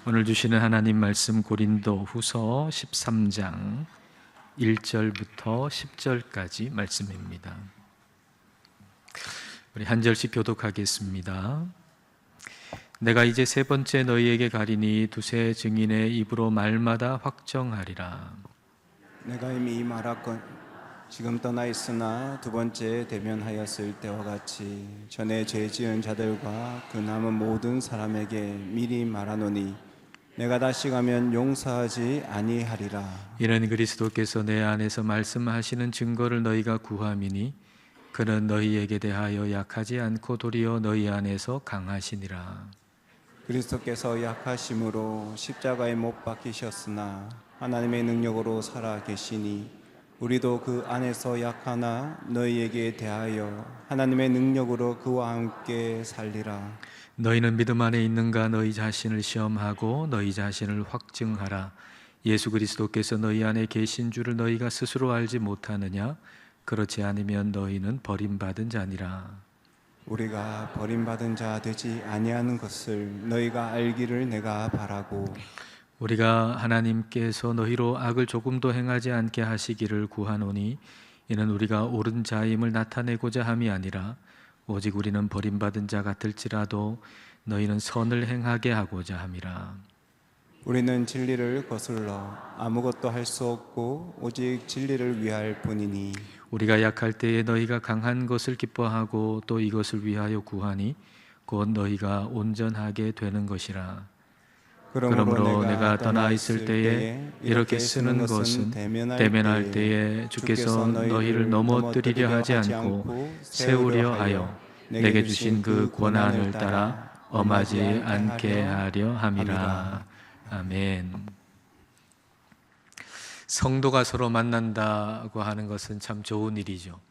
오늘 주시는 하나님 말씀 고린도후서 13장 1절부터 10절까지 말씀입니다. 우리 한 절씩 교독하겠습니다. 내가 이제 세 번째 너희에게 가리니 두세 증인의 입으로 말마다 확정하리라. 내가 이미 말하건 지금 떠나 있으나 두 번째 대면하였을 때와 같이 전에 죄 지은 자들과 그 남은 모든 사람에게 미리 말하노니 내가 다시 가면 용서하지 아니하리라. 이는 그리스도께서 내 안에서 말씀하시는 증거를 너희가 구함이니 그는 너희에게 대하여 약하지 않고 도리어 너희 안에서 강하시니라. 그리스도께서 약하심으로 십자가에 못 박히셨으나 하나님의 능력으로 살아 계시니 우리도 그 안에서 약하나 너희에게 대하여 하나님의 능력으로 그와 함께 살리라. 너희는 믿음 안에 있는가? 너희 자신을 시험하고 너희 자신을 확증하라. 예수 그리스도께서 너희 안에 계신 줄을 너희가 스스로 알지 못하느냐? 그렇지 않으면 너희는 버림받은 자니라. 우리가 버림받은 자 되지 아니하는 것을 너희가 알기를 내가 바라고 우리가 하나님께서 너희로 악을 조금도 행하지 않게 하시기를 구하노니 이는 우리가 옳은 자임을 나타내고자 함이 아니라 오직 우리는 버림받은 자 같을지라도 너희는 선을 행하게 하고자 함이라. 우리는 진리를 거슬러 아무것도 할 수 없고 오직 진리를 위할 뿐이니 우리가 약할 때에 너희가 강한 것을 기뻐하고 또 이것을 위하여 구하니 곧 너희가 온전하게 되는 것이라. 그러므로 내가 떠나 있을 때에 이렇게 쓰는 것은 대면할 때에 주께서 너희를 넘어뜨리려 하지 않고 세우려 하여 내게 주신 그 권한을 따라 엄하지 않게 하려 함이라. 아멘. 성도가 서로 만난다고 하는 것은 참 좋은 일이죠.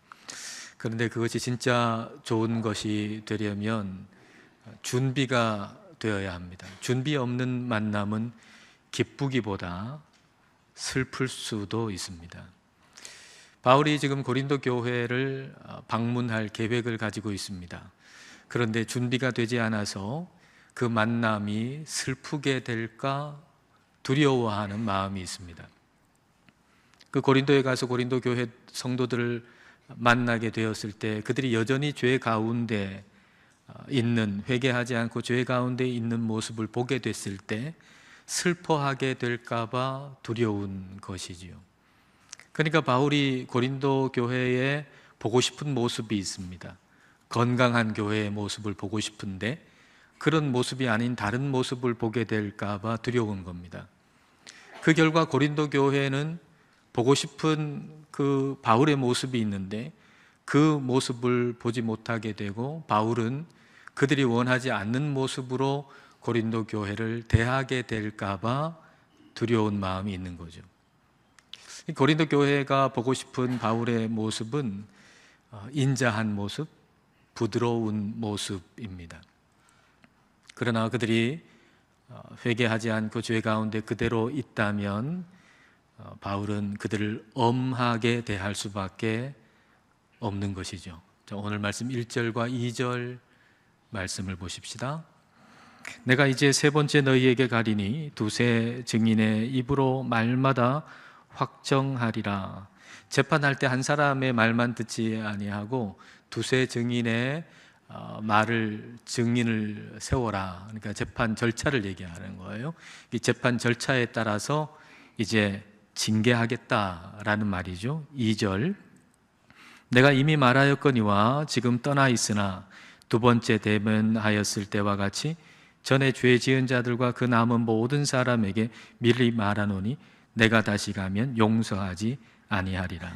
그런데 그것이 진짜 좋은 것이 되려면 준비가 되어야 합니다. 준비 없는 만남은 기쁘기보다 슬플 수도 있습니다. 바울이 지금 고린도 교회를 방문할 계획을 가지고 있습니다. 그런데 준비가 되지 않아서 그 만남이 슬프게 될까 두려워하는 마음이 있습니다. 그 고린도에 가서 고린도 교회 성도들을 만나게 되었을 때 그들이 여전히 죄 가운데 있는, 회개하지 않고 죄 가운데 있는 모습을 보게 됐을 때 슬퍼하게 될까 봐 두려운 것이지요. 그러니까 바울이 고린도 교회에 보고 싶은 모습이 있습니다. 건강한 교회의 모습을 보고 싶은데 그런 모습이 아닌 다른 모습을 보게 될까 봐 두려운 겁니다. 그 결과 고린도 교회는 보고 싶은 그 바울의 모습이 있는데 그 모습을 보지 못하게 되고 바울은 그들이 원하지 않는 모습으로 고린도 교회를 대하게 될까 봐 두려운 마음이 있는 거죠. 고린도 교회가 보고 싶은 바울의 모습은 인자한 모습, 부드러운 모습입니다. 그러나 그들이 회개하지 않고 죄 가운데 그대로 있다면 바울은 그들을 엄하게 대할 수밖에 없는 것이죠. 오늘 말씀 1절과 2절 말씀을 보십시다. 내가 이제 세 번째 너희에게 가리니 두세 증인의 입으로 말마다 확정하리라. 재판할 때 한 사람의 말만 듣지 아니하고 두세 증인의 말을 증인을 세워라. 그러니까 재판 절차를 얘기하는 거예요. 이 재판 절차에 따라서 이제 징계하겠다라는 말이죠. 2절 내가 이미 말하였거니와 지금 떠나 있으나 두 번째 대면하였을 때와 같이 전에 죄 지은 자들과 그 남은 모든 사람에게 미리 말하노니 내가 다시 가면 용서하지 아니하리라.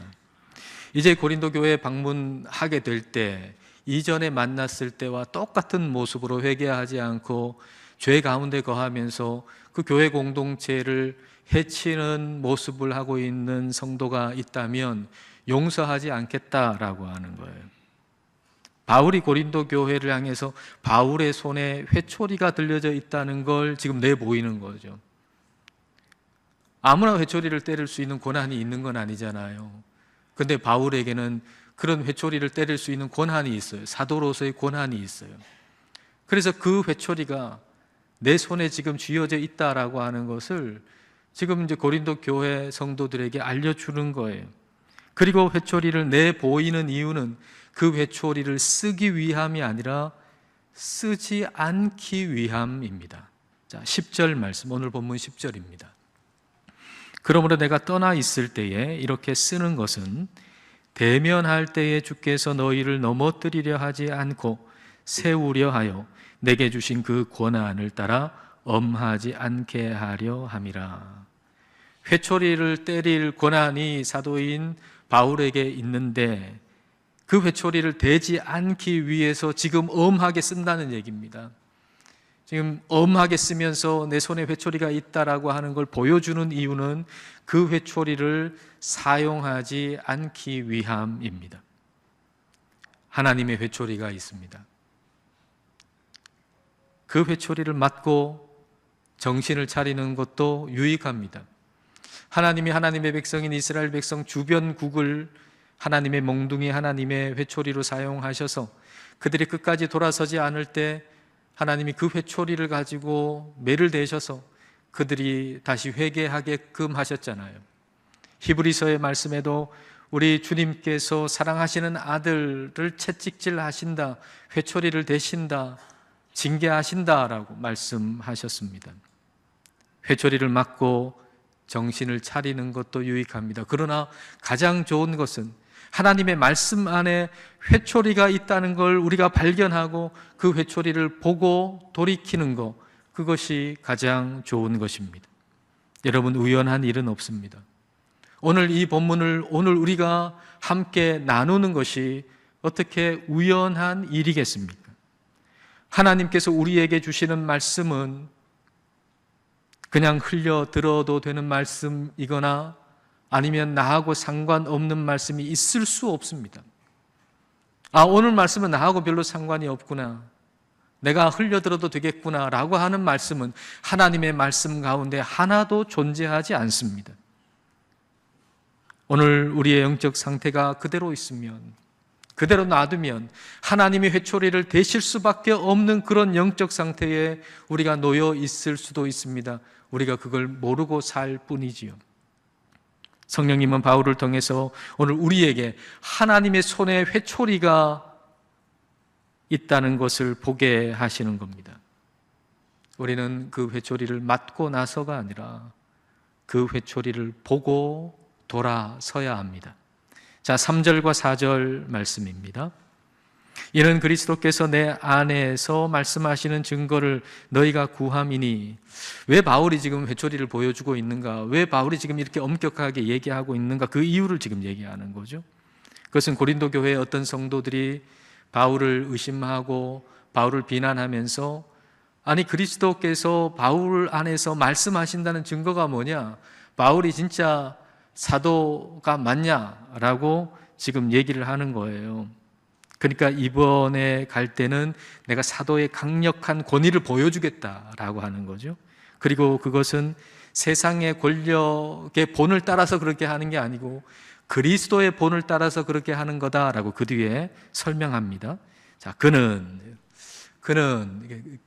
이제 고린도 교회에 방문하게 될 때 이전에 만났을 때와 똑같은 모습으로 회개하지 않고 죄 가운데 거하면서 그 교회 공동체를 해치는 모습을 하고 있는 성도가 있다면 용서하지 않겠다라고 하는 거예요. 바울이 고린도 교회를 향해서 바울의 손에 회초리가 들려져 있다는 걸 지금 내보이는 거죠. 아무나 회초리를 때릴 수 있는 권한이 있는 건 아니잖아요. 근데 바울에게는 그런 회초리를 때릴 수 있는 권한이 있어요. 사도로서의 권한이 있어요. 그래서 그 회초리가 내 손에 지금 쥐어져 있다라고 하는 것을 지금 이제 고린도 교회 성도들에게 알려주는 거예요. 그리고 회초리를 내보이는 이유는 그 회초리를 쓰기 위함이 아니라 쓰지 않기 위함입니다. 자, 10절 말씀, 오늘 본문 10절입니다. 그러므로 내가 떠나 있을 때에 이렇게 쓰는 것은 대면할 때에 주께서 너희를 넘어뜨리려 하지 않고 세우려 하여 내게 주신 그 권한을 따라 엄하지 않게 하려 함이라. 회초리를 때릴 권한이 사도인 바울에게 있는데 그 회초리를 대지 않기 위해서 지금 엄하게 쓴다는 얘기입니다. 지금 엄하게 쓰면서 내 손에 회초리가 있다라고 하는 걸 보여주는 이유는 그 회초리를 사용하지 않기 위함입니다. 하나님의 회초리가 있습니다. 그 회초리를 맞고 정신을 차리는 것도 유익합니다. 하나님이 하나님의 백성인 이스라엘 백성 주변국을 하나님의 몽둥이, 하나님의 회초리로 사용하셔서 그들이 끝까지 돌아서지 않을 때 하나님이 그 회초리를 가지고 매를 대셔서 그들이 다시 회개하게끔 하셨잖아요. 히브리서의 말씀에도 우리 주님께서 사랑하시는 아들을 채찍질 하신다, 회초리를 대신다, 징계하신다라고 말씀하셨습니다. 회초리를 맞고 정신을 차리는 것도 유익합니다. 그러나 가장 좋은 것은 하나님의 말씀 안에 회초리가 있다는 걸 우리가 발견하고 그 회초리를 보고 돌이키는 것, 그것이 가장 좋은 것입니다. 여러분, 우연한 일은 없습니다. 오늘 이 본문을 오늘 우리가 함께 나누는 것이 어떻게 우연한 일이겠습니까? 하나님께서 우리에게 주시는 말씀은 그냥 흘려 들어도 되는 말씀이거나 아니면 나하고 상관없는 말씀이 있을 수 없습니다. 오늘 말씀은 나하고 별로 상관이 없구나, 내가 흘려 들어도 되겠구나 라고 하는 말씀은 하나님의 말씀 가운데 하나도 존재하지 않습니다. 오늘 우리의 영적 상태가 그대로 있으면, 그대로 놔두면 하나님의 회초리를 대실 수밖에 없는 그런 영적 상태에 우리가 놓여 있을 수도 있습니다. 우리가 그걸 모르고 살 뿐이지요. 성령님은 바울을 통해서 오늘 우리에게 하나님의 손에 회초리가 있다는 것을 보게 하시는 겁니다. 우리는 그 회초리를 맞고 나서가 아니라 그 회초리를 보고 돌아서야 합니다. 자, 3절과 4절 말씀입니다. 이는 그리스도께서 내 안에서 말씀하시는 증거를 너희가 구함이니. 왜 바울이 지금 회초리를 보여주고 있는가? 왜 바울이 지금 이렇게 엄격하게 얘기하고 있는가? 그 이유를 지금 얘기하는 거죠. 그것은 고린도 교회의 어떤 성도들이 바울을 의심하고 바울을 비난하면서, 아니 그리스도께서 바울 안에서 말씀하신다는 증거가 뭐냐? 바울이 진짜 사도가 맞냐라고 지금 얘기를 하는 거예요. 그러니까 이번에 갈 때는 내가 사도의 강력한 권위를 보여주겠다라고 하는 거죠. 그리고 그것은 세상의 권력의 본을 따라서 그렇게 하는 게 아니고 그리스도의 본을 따라서 그렇게 하는 거다라고 그 뒤에 설명합니다. 자, 그는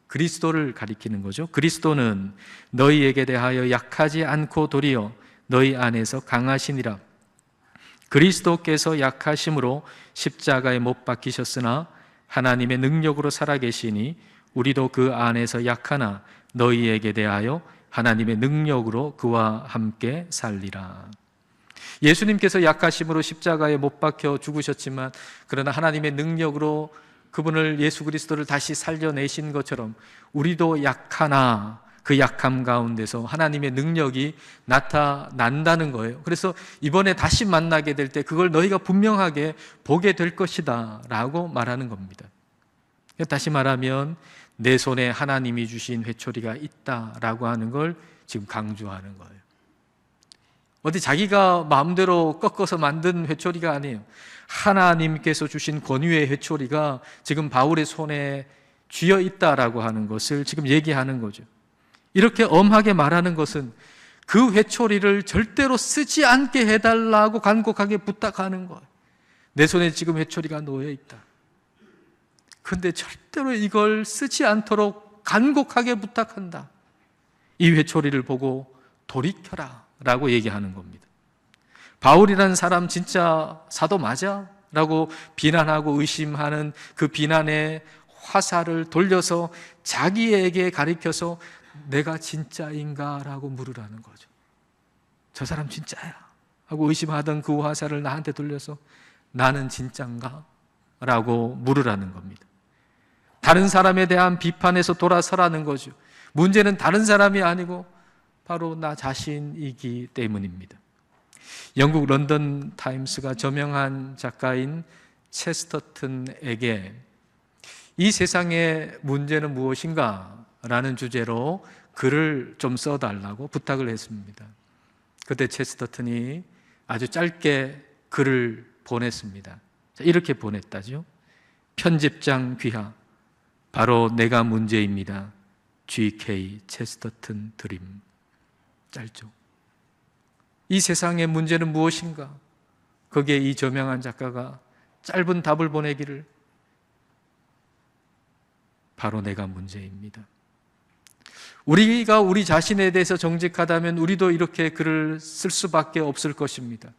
그리스도를 가리키는 거죠. 그리스도는 너희에게 대하여 약하지 않고 도리어 너희 안에서 강하시니라. 그리스도께서 약하심으로 십자가에 못 박히셨으나 하나님의 능력으로 살아계시니 우리도 그 안에서 약하나 너희에게 대하여 하나님의 능력으로 그와 함께 살리라. 예수님께서 약하심으로 십자가에 못 박혀 죽으셨지만 그러나 하나님의 능력으로 그분을, 예수 그리스도를 다시 살려내신 것처럼 우리도 약하나 그 약함 가운데서 하나님의 능력이 나타난다는 거예요. 그래서 이번에 다시 만나게 될 때 그걸 너희가 분명하게 보게 될 것이다 라고 말하는 겁니다. 다시 말하면 내 손에 하나님이 주신 회초리가 있다라고 하는 걸 지금 강조하는 거예요. 어디 자기가 마음대로 꺾어서 만든 회초리가 아니에요. 하나님께서 주신 권위의 회초리가 지금 바울의 손에 쥐어 있다라고 하는 것을 지금 얘기하는 거죠. 이렇게 엄하게 말하는 것은 그 회초리를 절대로 쓰지 않게 해달라고 간곡하게 부탁하는 거예요. 내 손에 지금 회초리가 놓여 있다. 그런데 절대로 이걸 쓰지 않도록 간곡하게 부탁한다. 이 회초리를 보고 돌이켜라 라고 얘기하는 겁니다. 바울이라는 사람 진짜 사도 맞아? 라고 비난하고 의심하는 그 비난의 화살을 돌려서 자기에게 가리켜서 내가 진짜인가? 라고 물으라는 거죠. 저 사람 진짜야 하고 의심하던 그 화살을 나한테 돌려서 나는 진짠가? 라고 물으라는 겁니다. 다른 사람에 대한 비판에서 돌아서라는 거죠. 문제는 다른 사람이 아니고 바로 나 자신이기 때문입니다. 영국 런던 타임스가 저명한 작가인 체스터튼에게 이 세상의 문제는 무엇인가? 라는 주제로 글을 좀 써달라고 부탁을 했습니다. 그때 체스터튼이 아주 짧게 글을 보냈습니다. 이렇게 보냈다죠. 편집장 귀하, 바로 내가 문제입니다. G.K. 체스터튼 드림. 짧죠. 이 세상의 문제는 무엇인가? 거기에 이 저명한 작가가 짧은 답을 보내기를, 바로 내가 문제입니다. 우리가 우리 자신에 대해서 정직하다면 우리도 이렇게 글을 쓸 수밖에 없을 것입니다.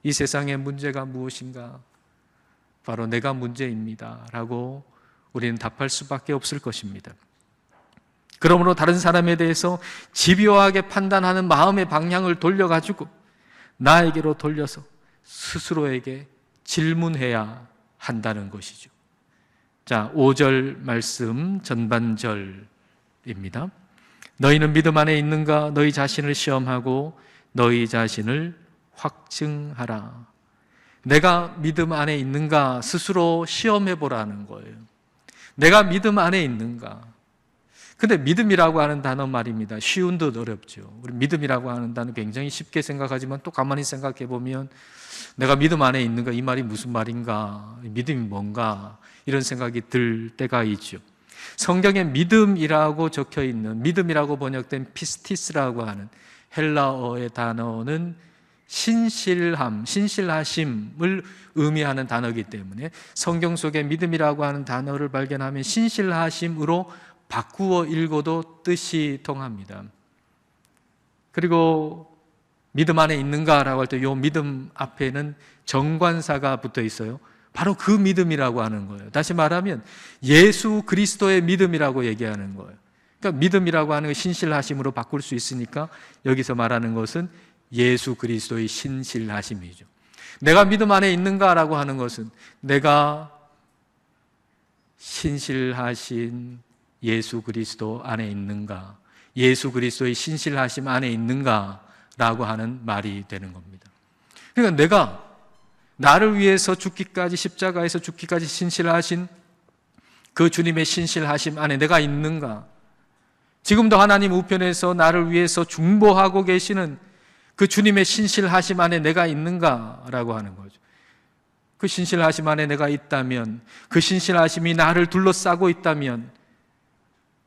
이 세상의 문제가 무엇인가? 바로 내가 문제입니다. 라고 우리는 답할 수밖에 없을 것입니다. 그러므로 다른 사람에 대해서 집요하게 판단하는 마음의 방향을 돌려가지고 나에게로 돌려서 스스로에게 질문해야 한다는 것이죠. 자, 5절 말씀 전반절입니다. 너희는 믿음 안에 있는가? 너희 자신을 시험하고 너희 자신을 확증하라. 내가 믿음 안에 있는가? 스스로 시험해 보라는 거예요. 내가 믿음 안에 있는가? 근데 믿음이라고 하는 단어 말입니다. 쉬운 듯 어렵죠. 우리 믿음이라고 하는 단어 굉장히 쉽게 생각하지만 또 가만히 생각해 보면 내가 믿음 안에 있는가? 이 말이 무슨 말인가? 믿음이 뭔가? 이런 생각이 들 때가 있죠. 성경에 믿음이라고 적혀 있는, 믿음이라고 번역된 피스티스라고 하는 헬라어의 단어는 신실함, 신실하심을 의미하는 단어이기 때문에 성경 속에 믿음이라고 하는 단어를 발견하면 신실하심으로 바꾸어 읽어도 뜻이 통합니다. 그리고 믿음 안에 있는가라고 할 때 이 믿음 앞에는 정관사가 붙어 있어요. 바로 그 믿음이라고 하는 거예요. 다시 말하면 예수 그리스도의 믿음이라고 얘기하는 거예요. 그러니까 믿음이라고 하는 거 신실하심으로 바꿀 수 있으니까 여기서 말하는 것은 예수 그리스도의 신실하심이죠. 내가 믿음 안에 있는가라고 하는 것은 내가 신실하신 예수 그리스도 안에 있는가, 예수 그리스도의 신실하심 안에 있는가라고 하는 말이 되는 겁니다. 그러니까 내가 나를 위해서 죽기까지, 십자가에서 죽기까지 신실하신 그 주님의 신실하심 안에 내가 있는가? 지금도 하나님 우편에서 나를 위해서 중보하고 계시는 그 주님의 신실하심 안에 내가 있는가라고 하는 거죠. 그 신실하심 안에 내가 있다면, 그 신실하심이 나를 둘러싸고 있다면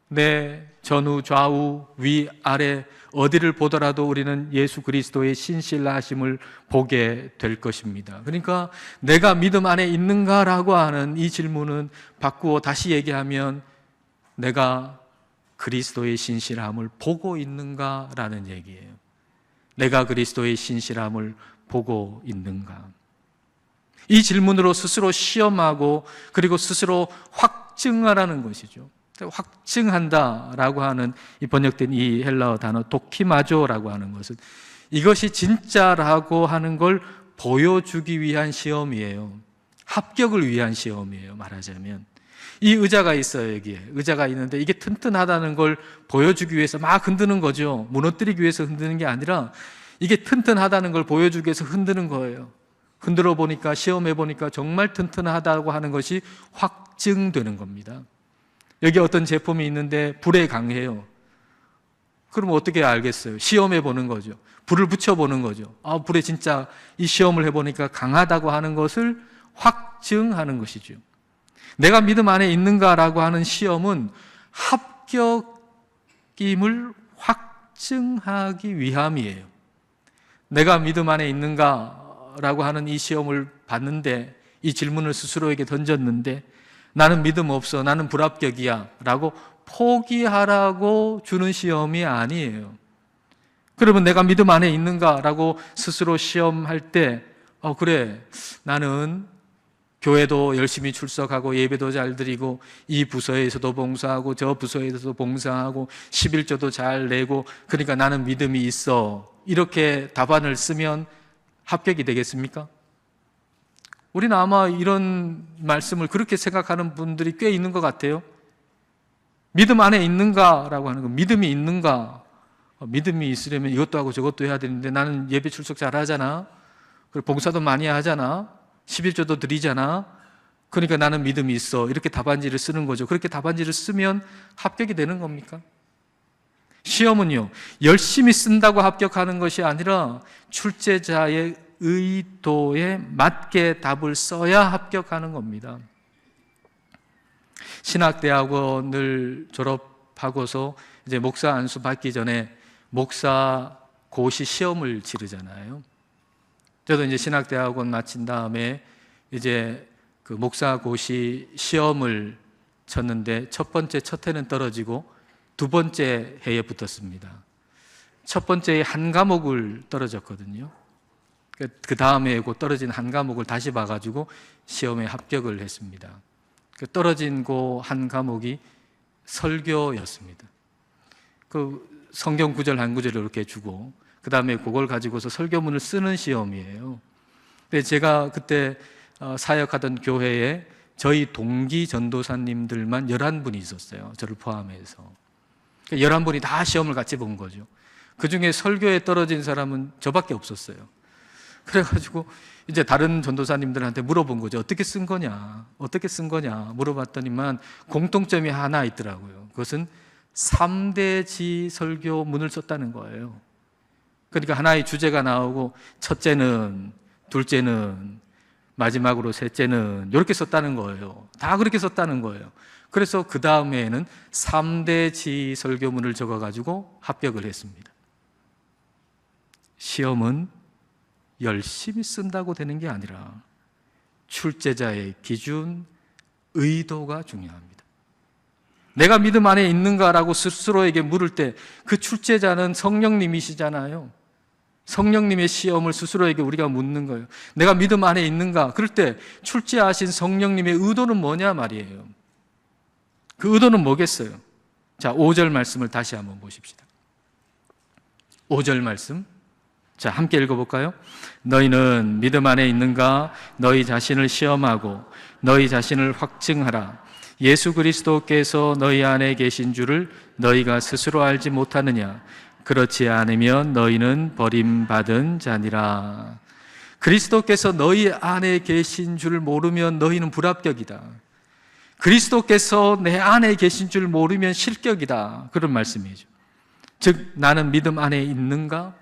내 전후 좌우 위 아래 어디를 보더라도 우리는 예수 그리스도의 신실하심을 보게 될 것입니다. 그러니까 내가 믿음 안에 있는가라고 하는 이 질문은 바꾸어 다시 얘기하면 내가 그리스도의 신실함을 보고 있는가라는 얘기예요. 내가 그리스도의 신실함을 보고 있는가? 이 질문으로 스스로 시험하고 그리고 스스로 확증하라는 것이죠. 확증한다라고 하는 이 번역된 이 헬라어 단어 도키마조라고 하는 것은 이것이 진짜라고 하는 걸 보여주기 위한 시험이에요. 합격을 위한 시험이에요. 말하자면 이 의자가 있어요. 여기에 의자가 있는데 이게 튼튼하다는 걸 보여주기 위해서 막 흔드는 거죠. 무너뜨리기 위해서 흔드는 게 아니라 이게 튼튼하다는 걸 보여주기 위해서 흔드는 거예요. 흔들어 보니까, 시험해 보니까 정말 튼튼하다고 하는 것이 확증되는 겁니다. 여기 어떤 제품이 있는데 불에 강해요. 그럼 어떻게 알겠어요? 시험해 보는 거죠. 불을 붙여 보는 거죠. 불에 진짜 이 시험을 해보니까 강하다고 하는 것을 확증하는 것이죠. 내가 믿음 안에 있는가라고 하는 시험은 합격임을 확증하기 위함이에요. 내가 믿음 안에 있는가라고 하는 이 시험을 봤는데, 이 질문을 스스로에게 던졌는데 나는 믿음 없어, 나는 불합격이야 라고 포기하라고 주는 시험이 아니에요. 그러면 내가 믿음 안에 있는가라고 스스로 시험할 때 그래, 나는 교회도 열심히 출석하고 예배도 잘 드리고 이 부서에서도 봉사하고 저 부서에서도 봉사하고 11조도 잘 내고 그러니까 나는 믿음이 있어. 이렇게 답안을 쓰면 합격이 되겠습니까? 우리는 아마 이런 말씀을 그렇게 생각하는 분들이 꽤 있는 것 같아요. 믿음 안에 있는가라고 하는 거, 믿음이 있는가? 믿음이 있으려면 이것도 하고 저것도 해야 되는데 나는 예배 출석 잘 하잖아. 그리고 봉사도 많이 하잖아. 11조도 드리잖아. 그러니까 나는 믿음이 있어. 이렇게 답안지를 쓰는 거죠. 그렇게 답안지를 쓰면 합격이 되는 겁니까? 시험은요, 열심히 쓴다고 합격하는 것이 아니라 출제자의 의도에 맞게 답을 써야 합격하는 겁니다. 신학대학원을 졸업하고서 이제 목사 안수 받기 전에 목사 고시 시험을 치르잖아요. 저도 이제 신학대학원 마친 다음에 이제 그 목사 고시 시험을 쳤는데 첫 해는 떨어지고 두 번째 해에 붙었습니다. 첫 번째 한 과목을 떨어졌거든요. 그 다음에 그 떨어진 한 과목을 다시 봐가지고 시험에 합격을 했습니다. 그 떨어진 그 한 과목이 설교였습니다. 그 성경 구절 한 구절을 이렇게 주고 그 다음에 그걸 가지고서 설교문을 쓰는 시험이에요. 근데 제가 그때 사역하던 교회에 저희 동기 전도사님들만 11분이 있었어요. 저를 포함해서. 11분이 다 시험을 같이 본 거죠. 그 중에 설교에 떨어진 사람은 저밖에 없었어요. 그래가지고 이제 다른 전도사님들한테 물어본 거죠. 어떻게 쓴 거냐? 어떻게 쓴 거냐? 물어봤더니만 공통점이 하나 있더라고요. 그것은 3대지 설교문을 썼다는 거예요. 그러니까 하나의 주제가 나오고 첫째는, 둘째는, 마지막으로 셋째는 이렇게 썼다는 거예요. 다 그렇게 썼다는 거예요. 그래서 그 다음에는 3대지 설교문을 적어가지고 합격을 했습니다. 시험은 열심히 쓴다고 되는 게 아니라 출제자의 기준, 의도가 중요합니다. 내가 믿음 안에 있는가라고 스스로에게 물을 때 그 출제자는 성령님이시잖아요. 성령님의 시험을 스스로에게 우리가 묻는 거예요. 내가 믿음 안에 있는가? 그럴 때 출제하신 성령님의 의도는 뭐냐 말이에요. 그 의도는 뭐겠어요? 자, 5절 말씀을 다시 한번 보십시다. 5절 말씀. 자, 함께 읽어볼까요? 너희는 믿음 안에 있는가? 너희 자신을 시험하고 너희 자신을 확증하라. 예수 그리스도께서 너희 안에 계신 줄을 너희가 스스로 알지 못하느냐? 그렇지 않으면 너희는 버림받은 자니라. 그리스도께서 너희 안에 계신 줄 모르면 너희는 불합격이다. 그리스도께서 내 안에 계신 줄 모르면 실격이다. 그런 말씀이죠. 즉, 나는 믿음 안에 있는가?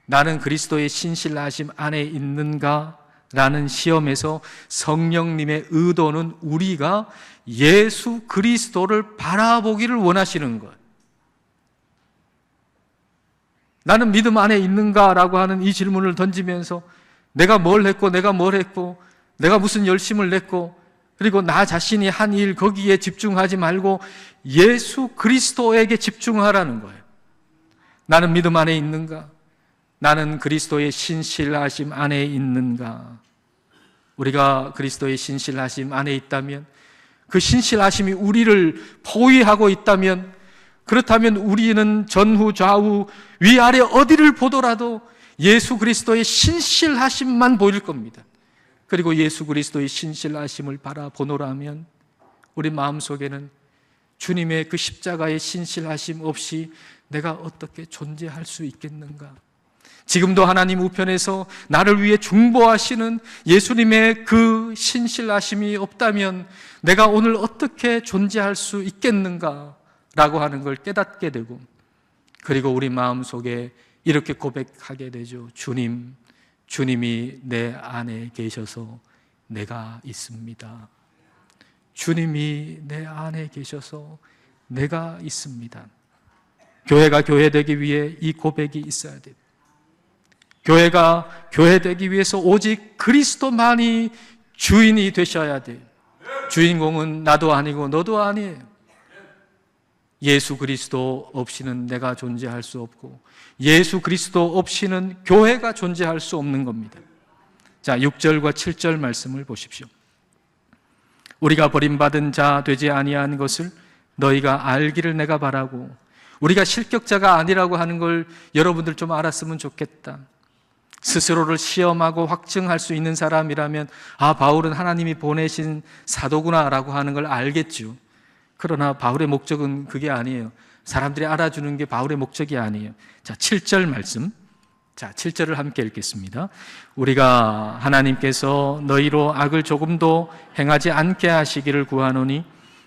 나는 그리스도의 신실하심 안에 있는가? 라는 시험에서 성령님의 의도는 우리가 예수 그리스도를 바라보기를 원하시는 것. 나는 믿음 안에 있는가? 라고 하는 이 질문을 던지면서 내가 뭘 했고 내가 뭘 했고 내가 무슨 열심을 냈고 그리고 나 자신이 한 일 거기에 집중하지 말고 예수 그리스도에게 집중하라는 거예요. 나는 믿음 안에 있는가? 나는 그리스도의 신실하심 안에 있는가? 우리가 그리스도의 신실하심 안에 있다면, 그 신실하심이 우리를 포위하고 있다면, 그렇다면 우리는 전후 좌우 위아래 어디를 보더라도 예수 그리스도의 신실하심만 보일 겁니다. 그리고 예수 그리스도의 신실하심을 바라보노라면 우리 마음속에는 주님의 그 십자가의 신실하심 없이 내가 어떻게 존재할 수 있겠는가? 지금도 하나님 우편에서 나를 위해 중보하시는 예수님의 그 신실하심이 없다면 내가 오늘 어떻게 존재할 수 있겠는가? 라고 하는 걸 깨닫게 되고, 그리고 우리 마음속에 이렇게 고백하게 되죠. 주님이 내 안에 계셔서 내가 있습니다. 주님이 내 안에 계셔서 내가 있습니다. 교회가 교회되기 위해 이 고백이 있어야 돼요. 교회가 교회되기 위해서 오직 그리스도만이 주인이 되셔야 돼요. 주인공은 나도 아니고 너도 아니에요. 예수 그리스도 없이는 내가 존재할 수 없고 예수 그리스도 없이는 교회가 존재할 수 없는 겁니다. 자, 6절과 7절 말씀을 보십시오. 우리가 버림받은 자 되지 아니한 것을 너희가 알기를 내가 바라고, 우리가 실격자가 아니라고 하는 걸 여러분들 좀 알았으면 좋겠다. 스스로를 시험하고 확증할 수 있는 사람이라면 바울은 하나님이 보내신 사도구나 라고 하는 걸 알겠죠. 그러나 바울의 목적은 그게 아니에요. 사람들이 알아주는 게 바울의 목적이 아니에요. 자, 7절 말씀. 자, 7절을 함께 읽겠습니다. 우리가 하나님께서 너희로 악을 조금도 행하지 않게 하시기를 구하노니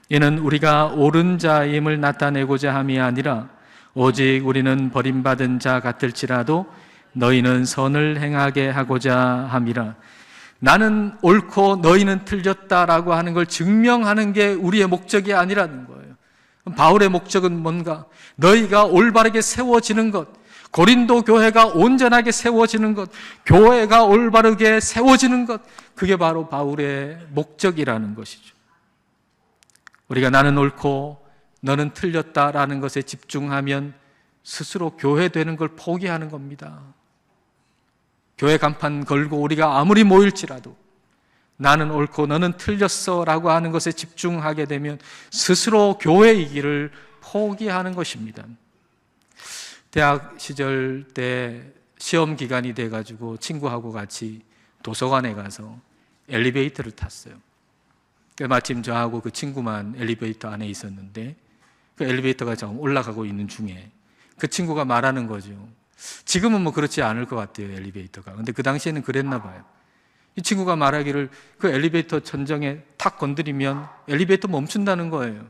이는 우리가 옳은 자임을 나타내고자 함이 아니라 오직 우리는 버림받은 자 같을지라도 너희는 선을 행하게 하고자 함이라. 나는 옳고 너희는 틀렸다라고 하는 걸 증명하는 게 우리의 목적이 아니라는 거예요. 바울의 목적은 뭔가? 너희가 올바르게 세워지는 것, 고린도 교회가 온전하게 세워지는 것, 교회가 올바르게 세워지는 것, 그게 바로 바울의 목적이라는 것이죠. 우리가 나는 옳고 너는 틀렸다라는 것에 집중하면 스스로 교회 되는 걸 포기하는 겁니다. 교회 간판 걸고 우리가 아무리 모일지라도 나는 옳고 너는 틀렸어 라고 하는 것에 집중하게 되면 스스로 교회이기를 포기하는 것입니다. 대학 시절 때 시험 기간이 돼가지고 친구하고 같이 도서관에 가서 엘리베이터를 탔어요. 마침 저하고 그 친구만 엘리베이터 안에 있었는데 그 엘리베이터가 좀 올라가고 있는 중에 그 친구가 말하는 거죠. 지금은 뭐 그렇지 않을 것 같아요, 엘리베이터가. 근데 그 당시에는 그랬나 봐요. 이 친구가 말하기를 그 엘리베이터 천정에 탁 건드리면 엘리베이터 멈춘다는 거예요.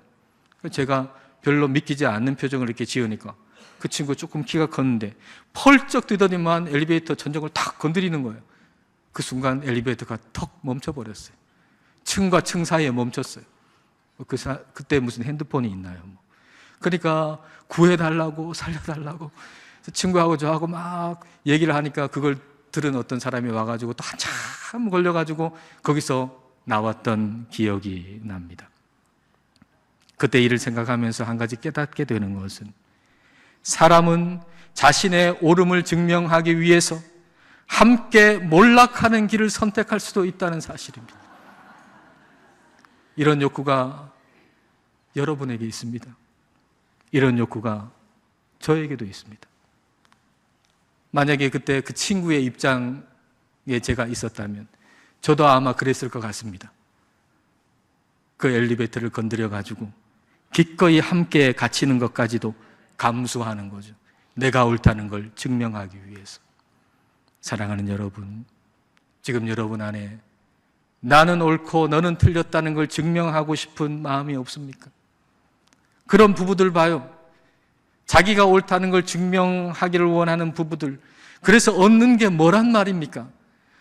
제가 별로 믿기지 않는 표정을 이렇게 지으니까 그 친구 조금 키가 컸는데 펄쩍 뛰더니만 엘리베이터 천정을 탁 건드리는 거예요. 그 순간 엘리베이터가 턱 멈춰버렸어요. 층과 층 사이에 멈췄어요. 그때 무슨 핸드폰이 있나요? 그러니까 구해달라고 살려달라고 친구하고 저하고 막 얘기를 하니까 그걸 들은 어떤 사람이 와가지고 또 한참 걸려가지고 거기서 나왔던 기억이 납니다. 그때 일을 생각하면서 한 가지 깨닫게 되는 것은 사람은 자신의 옳음을 증명하기 위해서 함께 몰락하는 길을 선택할 수도 있다는 사실입니다. 이런 욕구가 여러분에게 있습니다. 이런 욕구가 저에게도 있습니다. 만약에 그때 그 친구의 입장에 제가 있었다면 저도 아마 그랬을 것 같습니다. 그 엘리베이터를 건드려가지고 기꺼이 함께 갇히는 것까지도 감수하는 거죠. 내가 옳다는 걸 증명하기 위해서. 사랑하는 여러분, 지금 여러분 안에 나는 옳고 너는 틀렸다는 걸 증명하고 싶은 마음이 없습니까? 그런 부부들 봐요. 자기가 옳다는 걸 증명하기를 원하는 부부들. 그래서 얻는 게 뭐란 말입니까?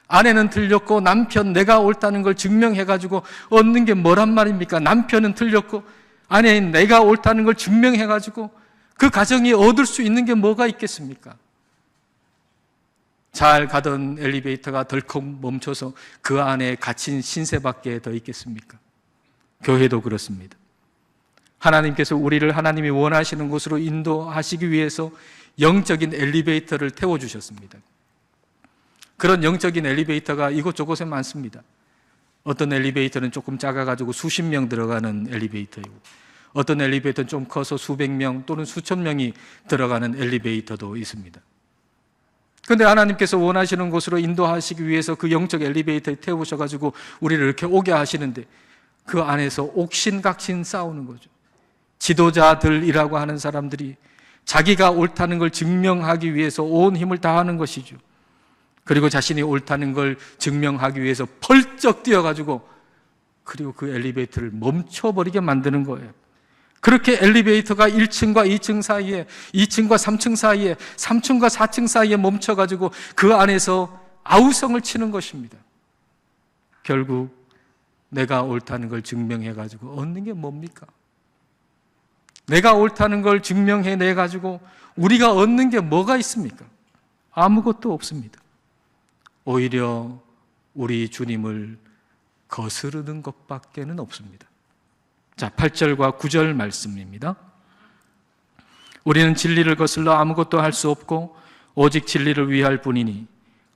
아내는 틀렸고 남편 내가 옳다는 걸 증명해가지고 얻는 게 뭐란 말입니까? 남편은 틀렸고 아내인 내가 옳다는 걸 증명해가지고 그 가정이 얻을 수 있는 게 뭐가 있겠습니까? 잘 가던 엘리베이터가 덜컥 멈춰서 그 안에 갇힌 신세밖에 더 있겠습니까? 교회도 그렇습니다. 하나님께서 우리를 하나님이 원하시는 곳으로 인도하시기 위해서 영적인 엘리베이터를 태워주셨습니다. 그런 영적인 엘리베이터가 이곳저곳에 많습니다. 어떤 엘리베이터는 조금 작아가지고 수십 명 들어가는 엘리베이터이고 어떤 엘리베이터는 좀 커서 수백 명 또는 수천 명이 들어가는 엘리베이터도 있습니다. 그런데 하나님께서 원하시는 곳으로 인도하시기 위해서 그 영적 엘리베이터에 태우셔가지고 우리를 이렇게 오게 하시는데 그 안에서 옥신각신 싸우는 거죠. 지도자들이라고 하는 사람들이 자기가 옳다는 걸 증명하기 위해서 온 힘을 다하는 것이죠. 그리고 자신이 옳다는 걸 증명하기 위해서 펄쩍 뛰어가지고 그리고 그 엘리베이터를 멈춰버리게 만드는 거예요. 그렇게 엘리베이터가 1층과 2층 사이에, 2층과 3층 사이에, 3층과 4층 사이에 멈춰가지고 그 안에서 아우성을 치는 것입니다. 결국 내가 옳다는 걸 증명해가지고 얻는 게 뭡니까? 내가 옳다는 걸 증명해내가지고 우리가 얻는 게 뭐가 있습니까? 아무것도 없습니다. 오히려 우리 주님을 거스르는 것밖에는 없습니다. 자, 8절과 9절 말씀입니다. 우리는 진리를 거슬러 아무것도 할 수 없고 오직 진리를 위할 뿐이니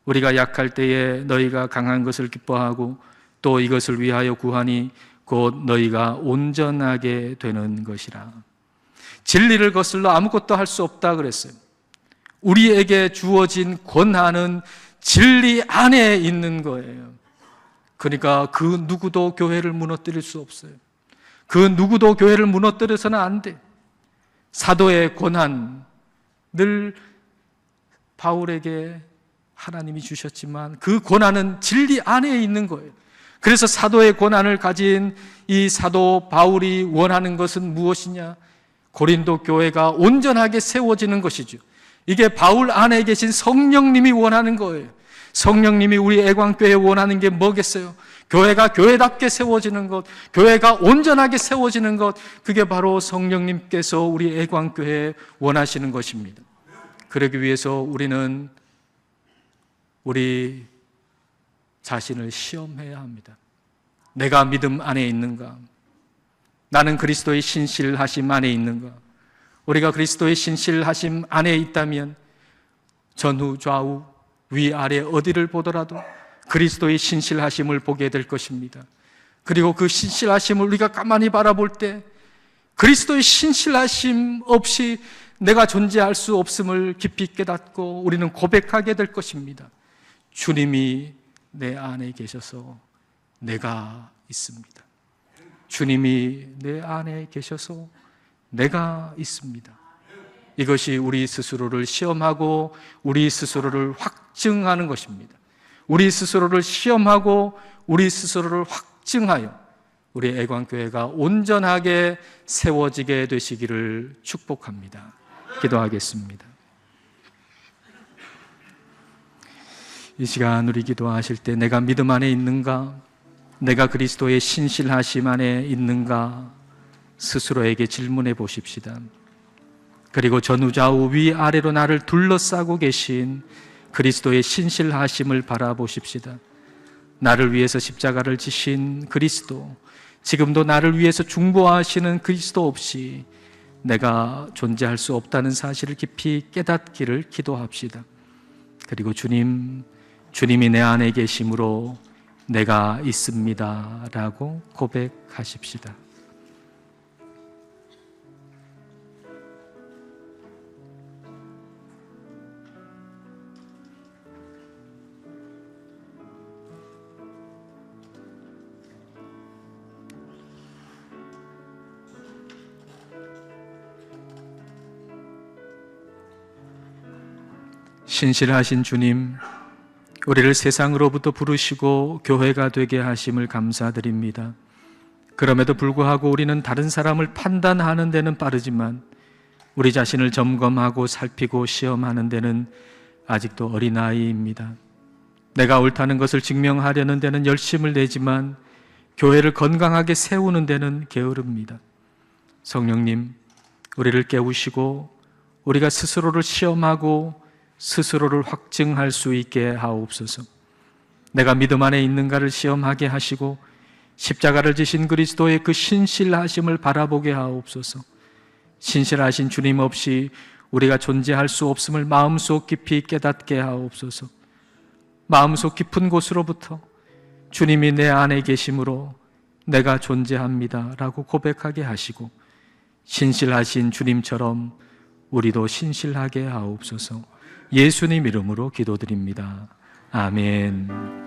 우리가 약할 때에 너희가 강한 것을 기뻐하고 또 이것을 위하여 구하니 곧 너희가 온전하게 되는 것이라. 진리를 거슬러 아무것도 할 수 없다 그랬어요. 우리에게 주어진 권한은 진리 안에 있는 거예요. 그러니까 그 누구도 교회를 무너뜨릴 수 없어요. 그 누구도 교회를 무너뜨려서는 안 돼. 사도의 권한, 늘 바울에게 하나님이 주셨지만 그 권한은 진리 안에 있는 거예요. 그래서 사도의 권한을 가진 이 사도 바울이 원하는 것은 무엇이냐? 고린도 교회가 온전하게 세워지는 것이죠. 이게 바울 안에 계신 성령님이 원하는 거예요. 성령님이 우리 애광교회에 원하는 게 뭐겠어요? 교회가 교회답게 세워지는 것, 교회가 온전하게 세워지는 것, 그게 바로 성령님께서 우리 애광교회에 원하시는 것입니다. 그러기 위해서 우리는 우리 자신을 시험해야 합니다. 내가 믿음 안에 있는가? 나는 그리스도의 신실하심 안에 있는가? 우리가 그리스도의 신실하심 안에 있다면 전후 좌우 위아래 어디를 보더라도 그리스도의 신실하심을 보게 될 것입니다. 그리고 그 신실하심을 우리가 가만히 바라볼 때 그리스도의 신실하심 없이 내가 존재할 수 없음을 깊이 깨닫고 우리는 고백하게 될 것입니다. 주님이 내 안에 계셔서 내가 있습니다. 주님이 내 안에 계셔서 내가 있습니다. 이것이 우리 스스로를 시험하고 우리 스스로를 확증하는 것입니다. 우리 스스로를 시험하고 우리 스스로를 확증하여 우리 애광교회가 온전하게 세워지게 되시기를 축복합니다. 기도하겠습니다. 이 시간 우리 기도하실 때 내가 믿음 안에 있는가? 내가 그리스도의 신실하심 안에 있는가? 스스로에게 질문해 보십시다. 그리고 전후좌우 위아래로 나를 둘러싸고 계신 그리스도의 신실하심을 바라보십시다. 나를 위해서 십자가를 지신 그리스도, 지금도 나를 위해서 중보하시는 그리스도 없이 내가 존재할 수 없다는 사실을 깊이 깨닫기를 기도합시다. 그리고 주님이 내 안에 계심으로 내가 있습니다 라고 고백하십시다. 신실하신 주님, 우리를 세상으로부터 부르시고 교회가 되게 하심을 감사드립니다. 그럼에도 불구하고 우리는 다른 사람을 판단하는 데는 빠르지만 우리 자신을 점검하고 살피고 시험하는 데는 아직도 어린아이입니다. 내가 옳다는 것을 증명하려는 데는 열심을 내지만 교회를 건강하게 세우는 데는 게으릅니다. 성령님, 우리를 깨우시고 우리가 스스로를 시험하고 스스로를 확증할 수 있게 하옵소서. 내가 믿음 안에 있는가를 시험하게 하시고 십자가를 지신 그리스도의 그 신실하심을 바라보게 하옵소서. 신실하신 주님 없이 우리가 존재할 수 없음을 마음속 깊이 깨닫게 하옵소서. 마음속 깊은 곳으로부터 주님이 내 안에 계심으로 내가 존재합니다 라고 고백하게 하시고 신실하신 주님처럼 우리도 신실하게 하옵소서. 예수님 이름으로 기도드립니다. 아멘.